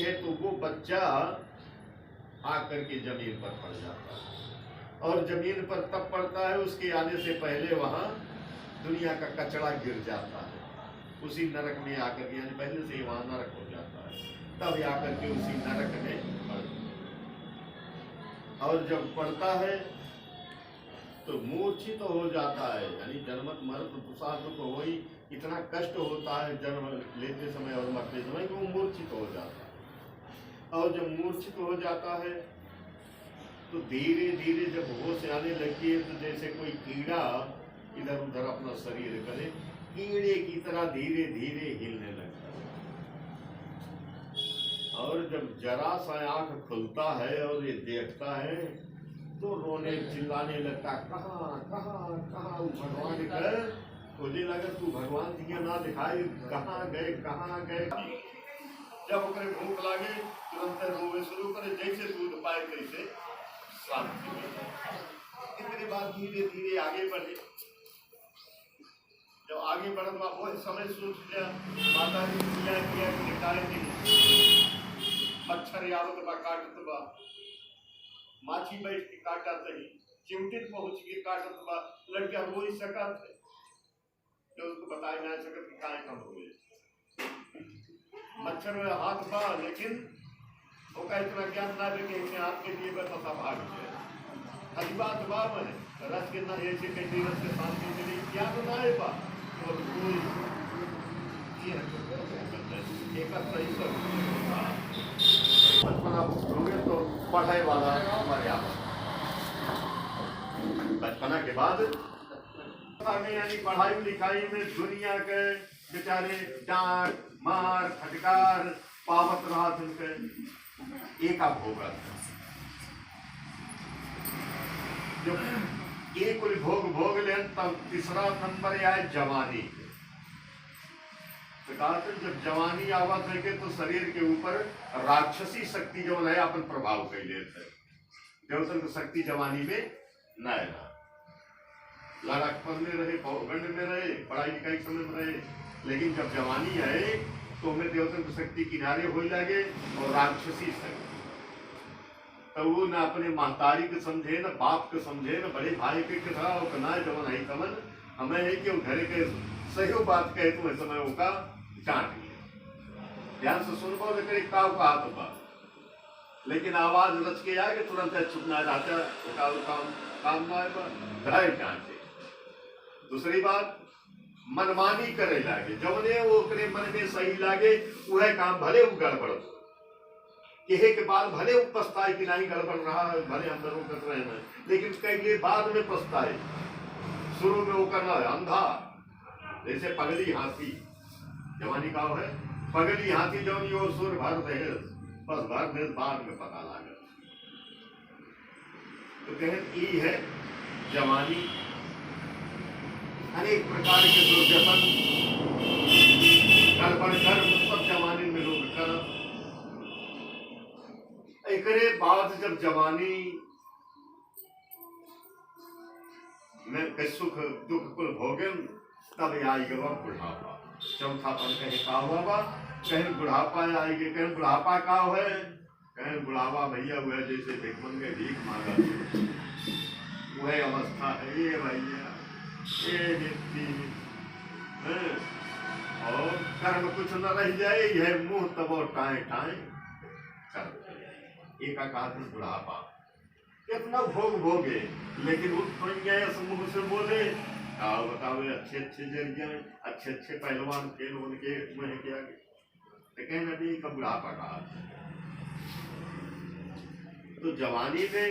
है तो वो बच्चा आकर के जमीन पर पड़ जाता है और जमीन पर तब पड़ता है उसके आने से पहले वहां दुनिया का कचरा गिर जाता है, उसी नरक में आकर के, यानी पहले से ही वहां नरक हो जाता है, तब आकर के उसी नरक में और जब पड़ता है तो मूर्छित तो हो जाता है, यानी जन्मत मरत दुसाध तो हो ही, इतना कष्ट होता है जन्म लेते समय और मरते समय कि वो मूर्छित हो जाता है। और जब मूर्छित हो जाता है तो धीरे धीरे जब होश आने लगती है तो जैसे कोई कीड़ा इधर उधर अपना शरीर करे, कीड़े की तरह धीरे धीरे हिलने लगता है। और जब जरा सा आंख खुलता है और ये देखता है तो रोने चिल्लाने लगता, कहाँ कहाँ कहाँ भगवान गए, खोजे लगा तू भगवान दिया ना दिखाई, कहाँ गए। जब ओकरे भूख लागे तुरंत रोवे शुरू करे, जैसे दूध पाए तैसे शांति मिल जाए। इतने बाद धीरे धीरे आगे बढ़े, जब आगे बढ़त बा वही समय सोच लिया माता जी किया कि निकाले नहीं, मच्छर आवत बा काटत बा, माछी बैठ के काटत ही, चिमटित पहुंच के काटत बा, लड़किया रो ही सकत है जो उसको बताया ना सकत कि काहे कम हुए। मच्छर में हाथ बा लेकिन ओका इतना ज्ञान ना दे कि इसने हाथ के लिए बस ऐसा भाग गया। हरी बात बा मने रस के ना ऐसे कैसे रस के शांति मिली क्या तो ना है बा और कोई ये एक सही सब बचपन आप लोगे तो पढ़ाई वाला हमारे यहाँ बचपना के बाद यानी पढ़ाई लिखाई में दुनिया के बेचारे डांट मार फटकार पावत रहा उनके एक आप होगा जो एक भोग ले तब तीसरा नंबर आए जवानी। तो कहा जब जवानी आवत है तो शरीर के ऊपर राक्षसी शक्ति जो है अपन प्रभाव कर लेते देवतन की शक्ति जवानी में न रहा, लड़कपन में रहे, पौगंड में रहे, पढ़ाई लिखाई समय में रहे, लेकिन जब जवानी आए तो हमें देवतन की शक्ति किनारे हो लगे और राक्षसी शक्ति। तो वो न अपने महतारी के समझे, न बाप के समझे, न बड़े भाई के कथा और ना जवन है तमन हमें है कि घर के सही बात कहे तो समय होगा डांट लिया, ध्यान से सुन पाओ लेकिन काव का हाथ बा, लेकिन आवाज रच के आए कि तुरंत छुपना रहता काम ना है डांटे। दूसरी बात मनमानी करे लागे, जवने वो करे मन में सही लागे वह काम भले वो गड़बड़ कहे के बाद भले वो पछताए कि नहीं गड़बड़ रहा है, भले हम लोग कर रहे हैं, लेकिन कई बाद में पछताए। शुरू में वो करना है अंधा, जैसे पगली हाथी, जवानी का है पगली हाथी जौन यो सुर भर दे बस भर दे बाद में पता लगा। तो कहे ई है जवानी, अनेक प्रकार के दुर्व्यसन गड़बड़ कर्म सब जवानी में लोग कर। एकरे बाद जब जवानी में सुख दुख कुल भोगन तब आई गवा बुढ़ापा। चौथा पद कहे का हुआ कहीं बुढ़ापा आएगी, कहीं बुढ़ापा का है, कहीं बुढ़ावा भैया हुआ जैसे भिखमन के भीख मांगा वह अवस्था है ये भैया ये व्यक्ति और कर्म कुछ न रह जाए, यह मुंह तब टाए टाए कर एक बुढ़ापा कितना भोग भोगे, लेकिन मुंह से बोले आओ बताओ अच्छे अच्छे जरिए अच्छे अच्छे पहलवान खेल उनके मुँह के आगे, तो कहना नहीं का बुढ़ापा कहा। तो जवानी में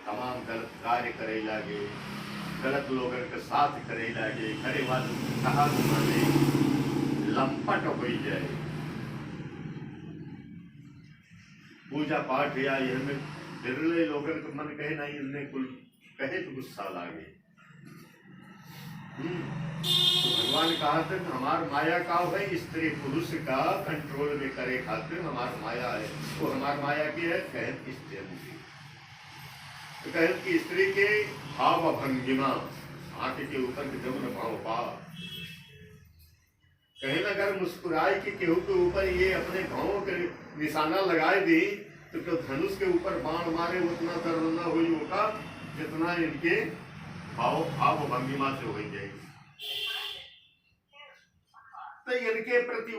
तमाम गलत कार्य करे लागे, गलत लोगों के साथ करे लागे, घरे वाले कहा माने लंपट हो जाए, पूजा पाठ या हमें बिरले लोगों के मन कहे नहीं इनमें कुल कहे तो गुस्सा लागे। तो भगवान कहा था हमार माया का है स्त्री पुरुष का कंट्रोल में करे खातिर हमार माया है, वो हमार माया की है कहे स्त्री तो कहे कि स्त्री के भाव भंगिमा आंख के ऊपर के जमुन भाव भाव कहीं ना अगर मुस्कुराए कि केहू के ऊपर ये अपने घावों के निशाना लगाए दी तो जो धनुष के ऊपर बाण मारे उतना दर्द न हुई होगा जितना इनके भाव भंगिमा से हो जाएगी। तो इनके प्रति